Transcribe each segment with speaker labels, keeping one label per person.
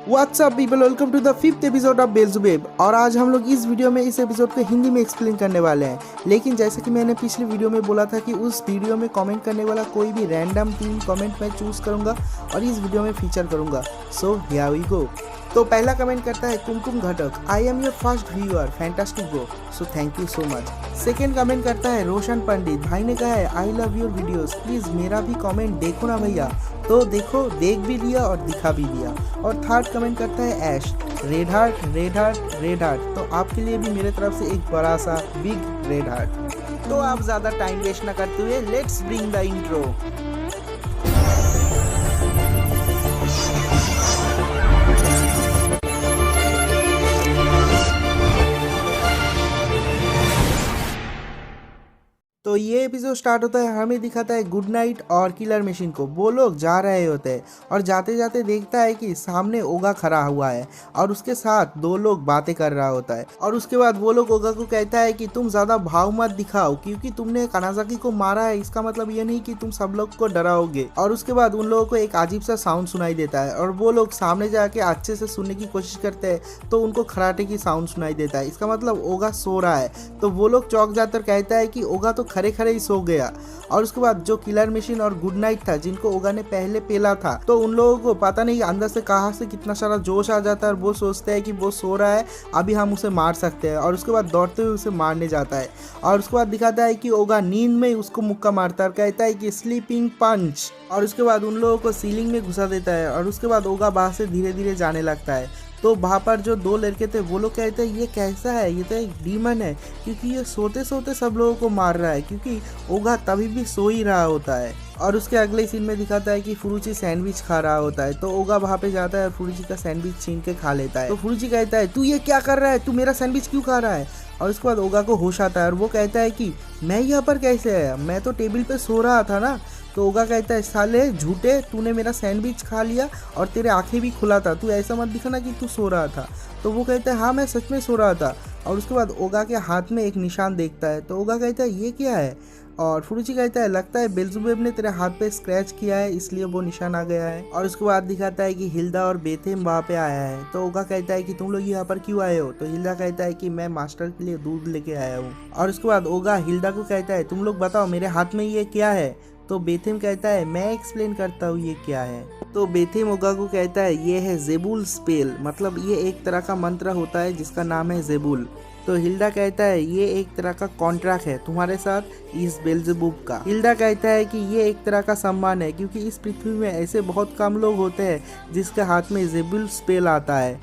Speaker 1: WhatsApp people, welcome to the 5th episode of बेल्जुबेब। और आज हम लोग इस वीडियो में इस एपिसोड को हिंदी में एक्सप्लेन करने वाले हैं। लेकिन जैसे कि मैंने पिछले वीडियो में बोला था कि उस वीडियो में कमेंट करने वाला कोई भी रैंडम 3 कमेंट मैं चूज़ करूंगा और इस वीडियो में फीचर करूंगा। So here we go. तो पहला कमेंट करता है Kumkum Ghatak, I am your first viewer, fantastic bro, so thank you so much. Second comment करता है रोशन पंडित, भाई ने कहा है I love your videos, please मेरा भी कमेंट देखो ना भैया। तो देखो, देख भी लिया और दिखा भी दिया। और थर्ड कमेंट करता है Ash, red heart red heart red heart, तो आपके लिए भी मेरे तरफ से एक बड़ा सा बिग रेड हार्ट। तो आप ज़्यादा टाइम वेस्ट ना करते हुए लेट्स ब्रिंग द इंट्रो। तो ये एपिसोड स्टार्ट होता है, हमें दिखाता है गुड नाइट और किलर मशीन को। वो लोग जा रहे होते हैं और जाते जाते देखता है कि सामने ओगा खड़ा हुआ है और उसके साथ 2 लोग बातें कर रहा होता है। और उसके बाद वो लोग ओगा को कहता है कि तुम ज़्यादा भाव मत दिखाओ, क्योंकि तुमने कानाजाकी को मारा है, इसका मतलब ये नहीं कि तुम सब लोग को डराओगे। और उसके बाद उन लोगों को एक अजीब सा साउंड सुनाई देता है और वो लोग सामने जाके अच्छे से सुनने की कोशिश करते हैं तो उनको खराटे की साउंड सुनाई देता है। इसका मतलब ओगा सो रहा है। तो वो लोग चौंक जाकर कहता है कि ओगा तो खड़े खड़े ही सो गया। और उसके बाद जो किलर मशीन और गुड नाइट था, जिनको ओगा ने पहले पेला था, तो उन लोगों को पता नहीं अंदर से कहां से कितना सारा जोश आ जाता है और वो सोचते हैं कि वो सो रहा है, अभी हम उसे मार सकते हैं। और उसके बाद दौड़ते हुए उसे मारने जाता है। और उसके बाद दिखाता है कि ओगा नींद में उसको मुक्का मारता है और कहता है कि स्लीपिंग पंच। और उसके बाद उन लोगों को सीलिंग में घुसा देता है और उसके बाद ओगा बाहर से धीरे धीरे जाने लगता है। तो वहाँ पर जो 2 लड़के थे वो लोग कहते हैं ये कैसा है, ये तो एक डीमन है, क्योंकि ये सोते सोते सब लोगों को मार रहा है, क्योंकि ओगा तभी भी सो ही रहा होता है। और उसके अगले सीन में दिखाता है कि फुरुची सैंडविच खा रहा होता है। तो ओगा वहाँ पे जाता है और फुरुची का सैंडविच छीन के खा लेता है। तो फुरुची कहता है तू ये क्या कर रहा है, तू मेरा सैंडविच क्यों खा रहा है। और उसके बाद ओगा को होश आता है और वो कहता है कि मैं यहाँ पर कैसे आया, मैं तो टेबल पे सो रहा था ना। तो ओगा कहता है साले झूठे, तूने मेरा सैंडविच खा लिया और तेरे आंखें भी खुला था, तू ऐसा मत दिखाना कि तू सो रहा था। तो वो कहता है हाँ मैं सच में सो रहा था। और उसके बाद ओगा के हाथ में एक निशान देखता है। तो ओगा कहता है ये क्या है। और फुरुची कहता है लगता है बेल्जुबेब ने तेरे हाथ पे स्क्रैच किया है, इसलिए वो निशान आ गया है। और उसके बाद दिखाता है कि हिल्दा और बेथेम वहाँ पे आया है। तो ओगा कहता है कि तुम लोग यहाँ पर क्यों आए हो। तो हिल्दा कहता है कि मैं मास्टर के लिए दूध लेके आया हूँ। और उसके बाद ओगा हिल्दा को कहता है तुम लोग बताओ मेरे हाथ में ये क्या है। तो बेथेम कहता है मैं एक्सप्लेन करता हूँ ये क्या है। तो बेथेम ओगा को कहता है ये है जेबुल स्पेल, मतलब ये एक तरह का मंत्र होता है जिसका नाम है जेबुल। तो हिल्डा कहता है ये एक तरह का कॉन्ट्रैक्ट है तुम्हारे साथ इस बेल्जेबुब का। हिल्डा कहता है कि ये एक तरह का सम्मान है, क्योंकि इस पृथ्वी में ऐसे बहुत कम लोग होते हैं जिसके हाथ में जेबुल स्पेल आता है।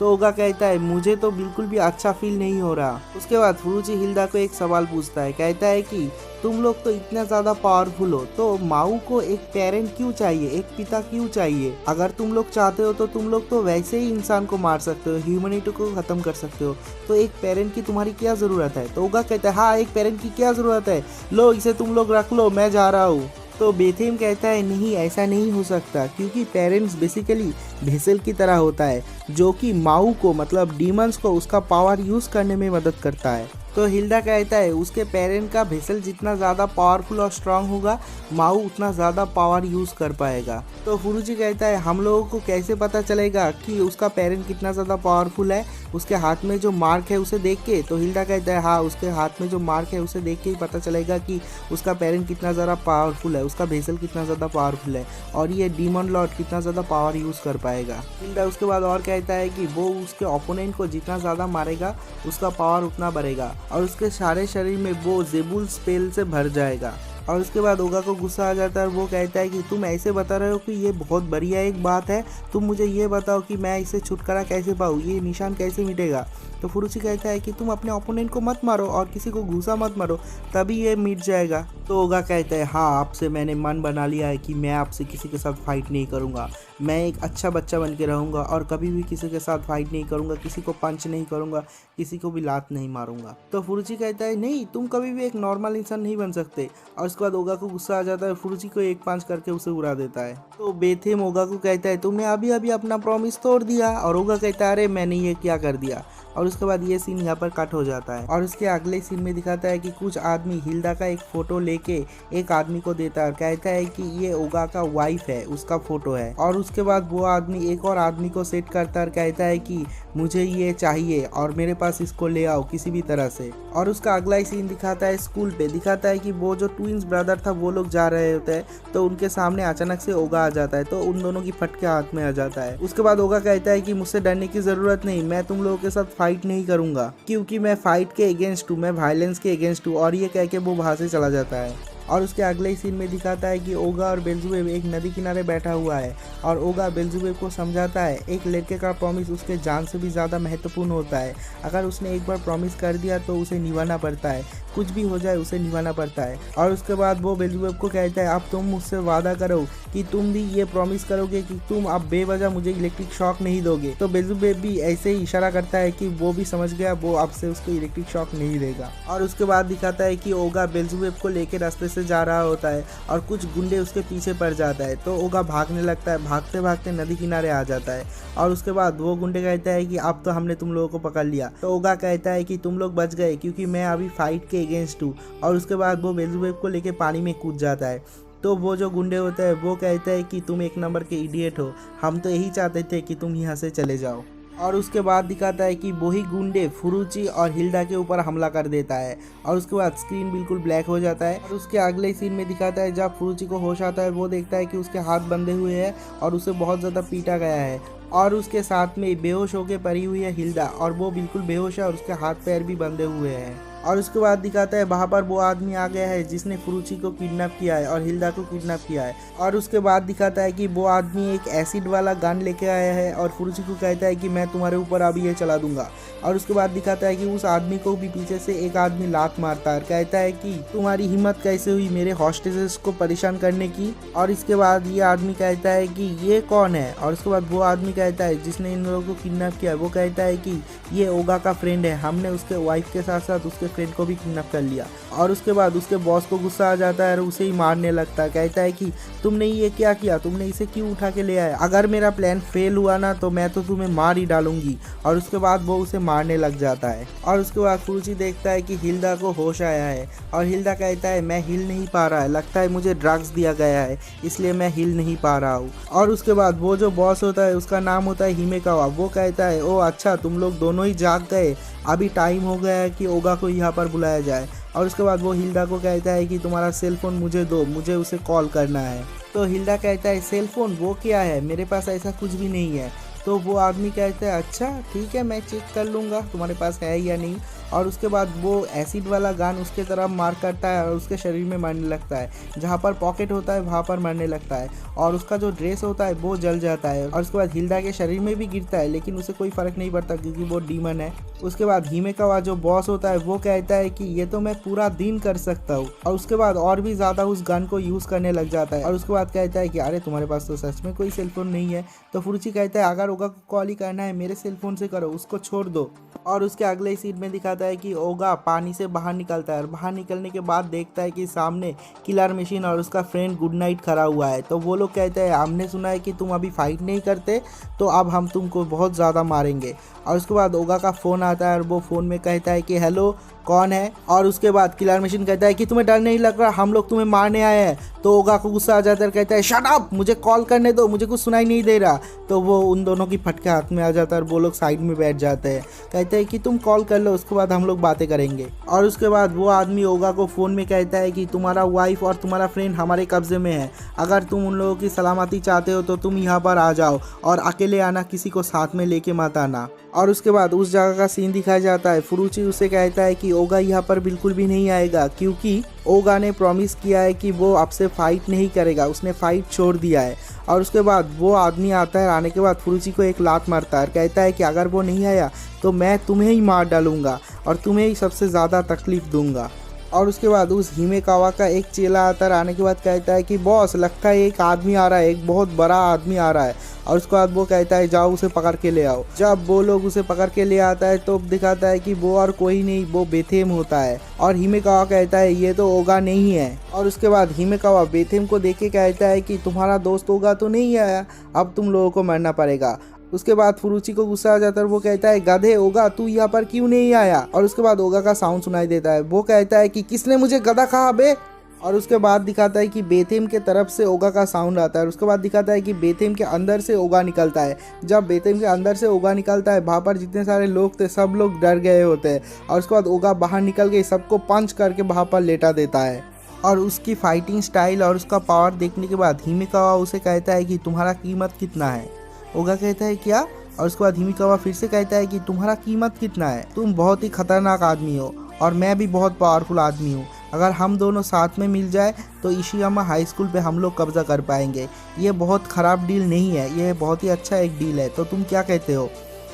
Speaker 1: तो ओगा कहता है मुझे तो बिल्कुल भी अच्छा फील नहीं हो रहा। उसके बाद फुरुची हिल्डा को एक सवाल पूछता है, कहता है कि तुम लोग तो इतना ज़्यादा पावरफुल हो, तो माऊ को एक पेरेंट क्यों चाहिए, एक पिता क्यों चाहिए। अगर तुम लोग चाहते हो तो तुम लोग तो वैसे ही इंसान को मार सकते हो, ह्यूमैनिटी को ख़त्म कर सकते हो, तो एक पेरेंट की तुम्हारी क्या ज़रूरत है। तो ओगा कहता है हाँ एक पेरेंट की क्या ज़रूरत है, लो इसे तुम लोग रख लो, मैं जा रहा हूँ। तो बेथेम कहता है नहीं ऐसा नहीं हो सकता, क्योंकि पेरेंट्स बेसिकली भेसल की तरह होता है जो कि माऊ को, मतलब डीमंस को, उसका पावर यूज़ करने में मदद करता है। तो हिल्डा कहता है उसके पेरेंट का भेसल जितना ज़्यादा पावरफुल और स्ट्रांग होगा, माऊ उतना ज़्यादा पावर यूज़ कर पाएगा। तो फुरुची कहता है हम लोगों को कैसे पता चलेगा कि उसका पेरेंट कितना ज़्यादा पावरफुल है, उसके हाथ में जो मार्क है उसे देख के। तो हिल्डा कहता है हाँ उसके हाथ में जो मार्क है उसे देख के ही पता चलेगा कि उसका पेरेंट कितना ज़्यादा पावरफुल है, उसका भेसल कितना ज़्यादा पावरफुल है और ये डीमन लॉर्ड कितना ज़्यादा पावर यूज़ कर पाएगा। हिल्डा उसके बाद और कहता है कि वो उसके ओपोनेंट को जितना ज़्यादा मारेगा उसका पावर उतना बढ़ेगा और उसके सारे शरीर में वो जेबुल स्पेल से भर जाएगा। और उसके बाद ओगा को गुस्सा आ जाता है और वो कहता है कि तुम ऐसे बता रहे हो कि ये बहुत बढ़िया एक बात है, तुम मुझे ये बताओ कि मैं इसे छुटकारा कैसे पाऊँ, ये निशान कैसे मिटेगा। तो फुरुची कहता है कि तुम अपने ओपोनेंट को मत मारो और किसी को घुसा मत मारो, तभी ये मिट जाएगा। तो ओगा कहता है हाँ आपसे मैंने मन बना लिया है कि मैं आपसे किसी के साथ फाइट नहीं करूँगा, मैं एक अच्छा बच्चा बन के रहूँगा और कभी भी किसी के साथ फाइट नहीं करूँगा, किसी को पंच नहीं करूँगा, किसी को भी लात नहीं मारूंगा। तो फुरुची कहता है नहीं तुम कभी भी एक नॉर्मल इंसान नहीं बन सकते। और उसके बाद ओगा को गुस्सा आ जाता है, फुरुची को एक पंच करके उसे उड़ा देता है। तो बेथेम ओगा को कहता है तुमने अभी अभी अपना प्रॉमिस तोड़ दिया। और ओगा कहता है अरे मैंने ये क्या कर दिया। और उसके बाद ये सीन यहाँ पर कट हो जाता है। और उसके अगले सीन में दिखाता है कि कुछ आदमी हिल्डा का एक फोटो लेके एक आदमी को देता है और कहता है कि ये ओगा का वाइफ है, उसका फोटो है। और उसके बाद वो आदमी एक और आदमी को सेट करता है और कहता है कि मुझे ये चाहिए और मेरे पास इसको ले आओ किसी भी तरह से। और उसका अगला ही सीन दिखाता है स्कूल पे, दिखाता है कि वो जो ट्विंस ब्रदर था वो लोग जा रहे होते हैं, तो उनके सामने अचानक से ओगा आ जाता है, तो उन दोनों की फटके हाथ में आ जाता है। उसके बाद ओगा कहता है कि मुझसे डरने की जरूरत नहीं, मैं तुम लोगों के साथ फाइट नहीं करूंगा क्योंकि मैं फाइट के अगेंस्ट हूँ, मैं वायलेंस के अगेंस्ट हूँ। और ये कह के वो वहां से चला जाता है। और उसके अगले ही सीन में दिखाता है कि ओगा और बेल्जुबेब एक नदी किनारे बैठा हुआ है और ओगा बेल्जुबेब को समझाता है एक लड़के का प्रॉमिस उसके जान से भी ज़्यादा महत्वपूर्ण होता है। अगर उसने एक बार प्रॉमिस कर दिया तो उसे निभाना पड़ता है, कुछ भी हो जाए उसे निभाना पड़ता है। और उसके बाद वो बेल्जुबेब को कहता है अब तुम मुझसे वादा करो कि तुम भी ये प्रॉमिस करोगे कि तुम अब बेवजह मुझे इलेक्ट्रिक शॉक नहीं दोगे। तो बेल्जुबेब भी ऐसे ही इशारा करता है कि वो भी समझ गया, वो अब से उसको इलेक्ट्रिक शॉक नहीं देगा। और उसके बाद दिखाता है कि ओगा बेल्जुबेब को लेकर रास्ते से जा रहा होता है और कुछ गुंडे उसके पीछे पड़ जाता है, तो ओगा भागने लगता है, भागते भागते नदी किनारे आ जाता है। और उसके बाद वो गुंडे कहता है कि अब तो हमने तुम लोगों को पकड़ लिया। तो ओगा कहता है कि तुम लोग बच गए क्योंकि मैं अभी फाइट के अगेंस्ट हूँ। और उसके बाद वो बेल्जुबेब को लेके पानी में कूद जाता है। तो वो जो गुंडे होते हैं वो कहते हैं कि तुम एक नंबर के इडियट हो, हम तो यही चाहते थे कि तुम यहाँ से चले जाओ। और उसके बाद दिखाता है कि वही गुंडे फुरुची और हिल्डा के ऊपर हमला कर देता है और उसके बाद स्क्रीन बिल्कुल ब्लैक हो जाता है। और उसके अगले सीन में दिखाता है जब फुरुची को होश आता है वो देखता है कि उसके हाथ बंधे हुए हैं और उसे बहुत ज़्यादा पीटा गया है। और उसके साथ में बेहोश होकर पड़ी हुई है हिल्डा और वो बिल्कुल बेहोश है और उसके हाथ पैर भी बंधे हुए हैं। और उसके बाद दिखाता है वहाँ पर वो आदमी आ गया है जिसने फुरुची को किडनैप किया है और हिल्डा को किडनैप किया है। और उसके बाद दिखाता है कि वो आदमी एक एसिड वाला गन लेके आया है और फुरुची को कहता है कि मैं तुम्हारे ऊपर अभी ये चला दूंगा। और उसके बाद दिखाता है कि उस आदमी को भी पीछे से एक आदमी लात मारता है, कहता है कि तुम्हारी हिम्मत कैसे हुई मेरे हॉस्टेजेस को परेशान करने की। और इसके बाद ये आदमी कहता है कि ये कौन है। और उसके बाद वो आदमी कहता है जिसने इन लोगों को किडनैप किया, वो कहता है कि ये ओगा का फ्रेंड है, हमने उसके वाइफ के साथ साथ उसके फ्रेंड को भी किडनैप कर लिया। और उसके बाद उसके बॉस को गुस्सा आ जाता है और उसे ही मारने लगता है, कहता है कि तुमने ये क्या किया, तुमने इसे क्यों उठा के ले आया, अगर मेरा प्लान फेल हुआ ना तो मैं तो तुम्हें मार ही डालूंगी। और उसके बाद वो उसे मारने लग जाता है। और उसके बाद फुरुची देखता है कि हिल्डा को होश आया है और हिल्डा कहता है मैं हिल नहीं पा रहा है, लगता है मुझे ड्रग्स दिया गया है इसलिए मैं हिल नहीं पा रहा हूँ। और उसके बाद वो जो बॉस होता है उसका नाम होता है हिमेकावा, वो कहता है ओ अच्छा तुम लोग दोनों ही जाग गए, अभी टाइम हो गया है कि ओगा को यहाँ पर बुलाया जाए। और उसके बाद वो हिल्डा को कहता है कि तुम्हारा सेल फोन मुझे दो, मुझे उसे कॉल करना है। तो हिल्डा कहता है सेल फोन वो क्या है, मेरे पास ऐसा कुछ भी नहीं है। तो वो आदमी कहता है अच्छा ठीक है मैं चेक कर लूँगा तुम्हारे पास है या नहीं। और उसके बाद वो एसिड वाला गन उसके तरफ मार करता है और उसके शरीर में मारने लगता है, जहाँ पर पॉकेट होता है वहाँ पर मारने लगता है और उसका जो ड्रेस होता है वो जल जाता है। और उसके बाद हिल्डा के शरीर में भी गिरता है लेकिन उसे कोई फ़र्क नहीं पड़ता क्योंकि वो डीमन है। उसके बाद हिमेकावा जो बॉस होता है वो कहता है कि ये तो मैं पूरा दिन कर सकता हूँ। और उसके बाद और भी ज़्यादा उस गन को यूज़ करने लग जाता है। और उसके बाद कहता है कि अरे तुम्हारे पास तो सच में कोई सेलफोन नहीं है। तो फुरुची कहता है अगर ओगा को कॉल ही करना है मेरे सेलफोन से करो, उसको छोड़ दो। और उसके अगले सीन में दिखाता है कि ओगा पानी से बाहर निकलता है और बाहर निकलने के बाद देखता है कि सामने किलर मशीन और उसका फ्रेंड गुड नाइट खड़ा हुआ है। तो वो लोग कहते हैं हमने सुना है कि तुम अभी फाइट नहीं करते तो अब हम तुमको बहुत ज़्यादा मारेंगे। और उसके बाद ओगा का फ़ोन आता है और वो फ़ोन में कहता है कि हेलो कौन है। और उसके बाद किलर मशीन कहता है कि तुम्हें डर नहीं लग रहा, हम लोग तुम्हें मारने आए हैं। तो ओगा को गुस्सा आ जाता है, कहता है शट अप, मुझे कॉल करने दो, मुझे कुछ सुनाई नहीं दे रहा। तो वो उन दोनों की फटके हाथ में आ जाता है और वो लोग साइड में बैठ जाते हैं, कहते हैं कि तुम कॉल कर लो उसके बाद हम लोग बातें करेंगे। और उसके बाद वो आदमी ओगा को फ़ोन में कहता है कि तुम्हारा वाइफ और तुम्हारा फ्रेंड हमारे कब्जे में है, अगर तुम उन लोगों की सलामती चाहते हो तो तुम यहाँ पर आ जाओ और अकेले आना, किसी को साथ में लेके मत आना। और उसके बाद उस जगह का सीन दिखाया जाता है। फुरुची उसे कहता है कि ओगा यहाँ पर बिल्कुल भी नहीं आएगा क्योंकि ओगा ने प्रॉमिस किया है कि वो आपसे फाइट नहीं करेगा, उसने फाइट छोड़ दिया है। और उसके बाद वो आदमी आता है, आने के बाद फुरुची को एक लात मारता है और कहता है कि अगर वो नहीं आया तो मैं तुम्हें ही मार डालूंगा और तुम्हें ही सबसे ज़्यादा तकलीफ दूंगा। और उसके बाद उस हिमेकावा का एक चेला आता है, आने के बाद कहता है कि बॉस लगता है एक आदमी आ रहा है, एक बहुत बड़ा आदमी आ रहा है। और उसके बाद वो कहता है जाओ उसे पकड़ के ले आओ। जब वो लोग उसे पकड़ के ले आता है तो दिखाता है कि वो और कोई नहीं, वो बेथेम होता है। और हिमेकावा कहता है ये तो ओगा नहीं है। और उसके बाद हिमेकावा बेथेम को देख के कहता है कि तुम्हारा दोस्त ओगा तो नहीं आया, अब तुम लोगों को मरना पड़ेगा। उसके बाद फुरुची को गुस्सा आ जाता है और वो कहता है गधे ओगा तू यहाँ पर क्यों नहीं आया। और उसके बाद ओगा का साउंड सुनाई देता है। वो कहता है कि किसने मुझे गधा कहा बे। और उसके बाद दिखाता है कि बेथेम के तरफ से ओगा का साउंड आता है। और उसके बाद दिखाता है कि बेथेम के अंदर से ओगा निकलता है। जब बेथेम के अंदर से ओगा निकलता है वहाँ पर जितने सारे लोग थे सब लोग डर गए होते हैं। और उसके बाद ओगा बाहर निकल के सबको पंच करके वहाँ पर लेटा देता है। और उसकी फाइटिंग स्टाइल और उसका पावर देखने के बाद हिमिकावा उसे कहता है कि तुम्हारा कीमत कितना है। ओगा कहता है क्या। और उसके बाद हिमिकावा फिर से कहता है कि तुम्हारा कीमत कितना है, तुम बहुत ही खतरनाक आदमी हो और मैं भी बहुत पावरफुल आदमी हूँ। अगर हम दोनों साथ में मिल जाए तो इशियामा हाई स्कूल पे हम लोग कब्जा कर पाएंगे। ये बहुत ख़राब डील नहीं है, ये बहुत ही अच्छा एक डील है, तो तुम क्या कहते हो।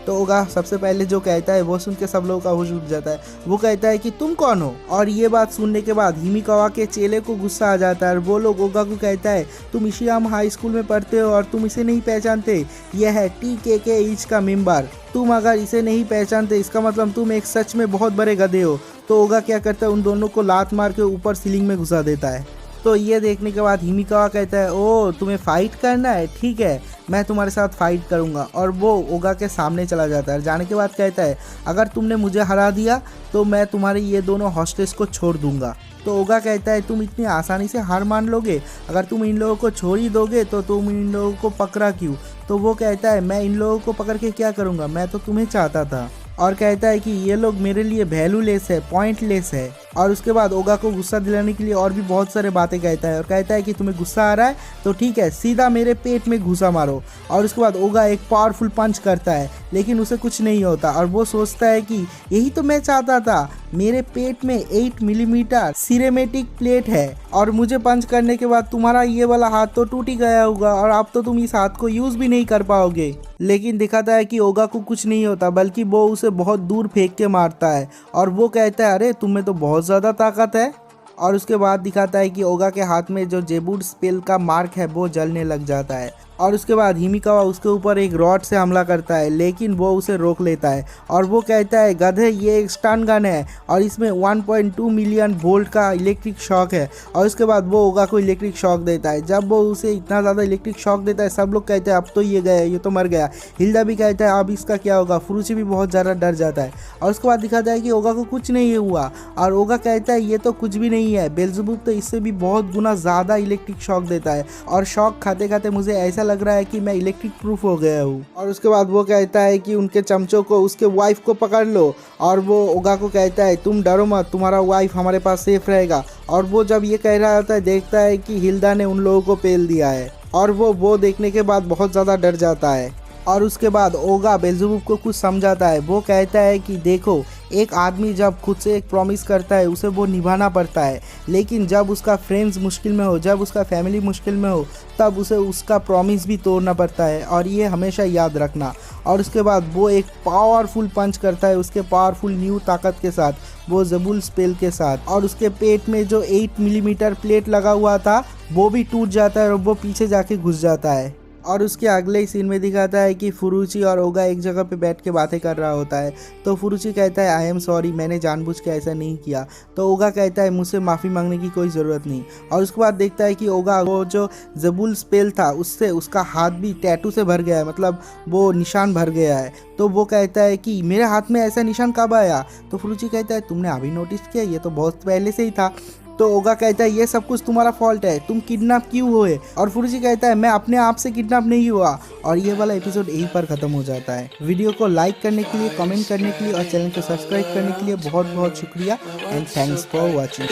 Speaker 1: तो ओगा सबसे पहले जो कहता है वो सुन के सब लोगों का होश उड़ जाता है। वो कहता है कि तुम कौन हो। और ये बात सुनने के बाद हिमिकावा के चेले को गुस्सा आ जाता है और वो लोग ओगा को कहता है तुम इशियामा हाई स्कूल में पढ़ते हो और तुम इसे नहीं पहचानते। यह है TKK ईच का मेंबर। तुम अगर इसे नहीं पहचानते इसका मतलब तुम एक सच में बहुत बड़े गधे हो। तो ओगा क्या करता है उन दोनों को लात मार के ऊपर सीलिंग में घुसा देता है। तो ये देखने के बाद हिमिकावा कहता है ओ तुम्हें फाइट करना है, ठीक है मैं तुम्हारे साथ फाइट करूंगा। और वो ओगा के सामने चला जाता है। जाने के बाद कहता है अगर तुमने मुझे हरा दिया तो मैं तुम्हारे ये दोनों हॉस्टेस को छोड़ दूंगा। तो ओगा कहता है तुम इतनी आसानी से हार मान लोगे, अगर तुम इन लोगों को छोड़ ही दोगे तो तुम इन लोगों को पकड़ा क्यों। तो वो कहता है मैं इन लोगों को पकड़ के क्या करूँगा, मैं तो तुम्हें चाहता था। और कहता है कि ये लोग मेरे लिए वैल्यूलेस है, पॉइंटलेस है। और उसके बाद ओगा को गुस्सा दिलाने के लिए और भी बहुत सारे बातें कहता है और कहता है कि तुम्हें गुस्सा आ रहा है तो ठीक है सीधा मेरे पेट में घुसा मारो। और उसके बाद ओगा एक पावरफुल पंच करता है लेकिन उसे कुछ नहीं होता और वो सोचता है कि यही तो मैं चाहता था, मेरे पेट में 8 मिलीमीटर सिरेमेटिक प्लेट है और मुझे पंच करने के बाद तुम्हारा ये वाला हाथ तो टूट ही गया होगा और अब तो तुम इस हाथ को यूज भी नहीं कर पाओगे। लेकिन दिखाता है कि ओगा को कुछ नहीं होता बल्कि वो उसे बहुत दूर फेंक के मारता है। और वो कहता है अरे तुम्हें तो बहुत ज़्यादा ताकत है। और उसके बाद दिखाता है कि ओगा के हाथ में जो जेबूड स्पेल का मार्क है वो जलने लग जाता है। और उसके बाद हिमिकावा उसके ऊपर एक रॉड से हमला करता है लेकिन वो उसे रोक लेता है और वो कहता है गधे ये एक स्टन गन है और इसमें 1.2 मिलियन वोल्ट का इलेक्ट्रिक शॉक है। और उसके बाद वो ओगा को इलेक्ट्रिक शॉक देता है। जब वो उसे इतना ज़्यादा इलेक्ट्रिक शॉक देता है सब लोग कहते हैं अब तो ये गया, ये तो मर गया। हिल्डा भी कहता है अब इसका क्या होगा। फुरुची भी बहुत ज़्यादा डर जाता है। और उसके बाद दिखाता है कि ओगा को कुछ नहीं हुआ और ओगा कहता है ये तो कुछ भी नहीं है, बेल्ज़ेबूब तो इससे भी बहुत गुना ज़्यादा इलेक्ट्रिक शॉक देता है और शॉक खाते खाते मुझे ऐसा लग रहा है कि मैं इलेक्ट्रिक प्रूफ हो गया हूँ। और उसके बाद वो कहता है कि उनके चमचों को उसके वाइफ को पकड़ लो। और वो ओगा को कहता है तुम डरो मत, तुम्हारा वाइफ हमारे पास सेफ रहेगा। और वो जब ये कह रहा होता है देखता है कि हिल्डा ने उन लोगों को पेल दिया है और वो देखने के बाद बहुत ज़्यादा डर जाता है। और उसके बाद ओगा बेल्ज़ेबूब को कुछ समझाता है। वो कहता है कि देखो एक आदमी जब खुद से एक प्रॉमिस करता है उसे वो निभाना पड़ता है, लेकिन जब उसका फ्रेंड्स मुश्किल में हो, जब उसका फैमिली मुश्किल में हो तब उसे उसका प्रॉमिस भी तोड़ना पड़ता है और ये हमेशा याद रखना। और उसके बाद वो एक पावरफुल पंच करता है उसके पावरफुल न्यू ताकत के साथ, वो ज़बूल स्पेल के साथ। और उसके पेट में जो 8 मिलीमीटर प्लेट लगा हुआ था वो भी टूट जाता है और वो पीछे जाके घुस जाता है। और उसके अगले ही सीन में दिखाता है कि फुरुची और ओगा एक जगह पे बैठ के बातें कर रहा होता है। तो फुरुची कहता है आई एम सॉरी, मैंने जानबूझ के ऐसा नहीं किया। तो ओगा कहता है मुझसे माफ़ी मांगने की कोई ज़रूरत नहीं। और उसके बाद देखता है कि ओगा वो जो ज़बूल स्पेल था उससे उसका हाथ भी टैटू से भर गया है, मतलब वो निशान भर गया है। तो वो कहता है कि मेरे हाथ में ऐसा निशान कब आया। तो फुरुची कहता है तुमने अभी नोटिस किया, ये तो बहुत पहले से ही था। तो ओगा कहता है ये सब कुछ तुम्हारा फॉल्ट है, तुम किडनैप क्यों हुए। और फुरुची कहता है मैं अपने आप से किडनैप नहीं हुआ। और ये वाला एपिसोड यहीं पर खत्म हो जाता है। वीडियो को लाइक करने के लिए, कमेंट करने के लिए और चैनल को सब्सक्राइब करने के लिए बहुत बहुत शुक्रिया एंड थैंक्स फॉर वॉचिंग।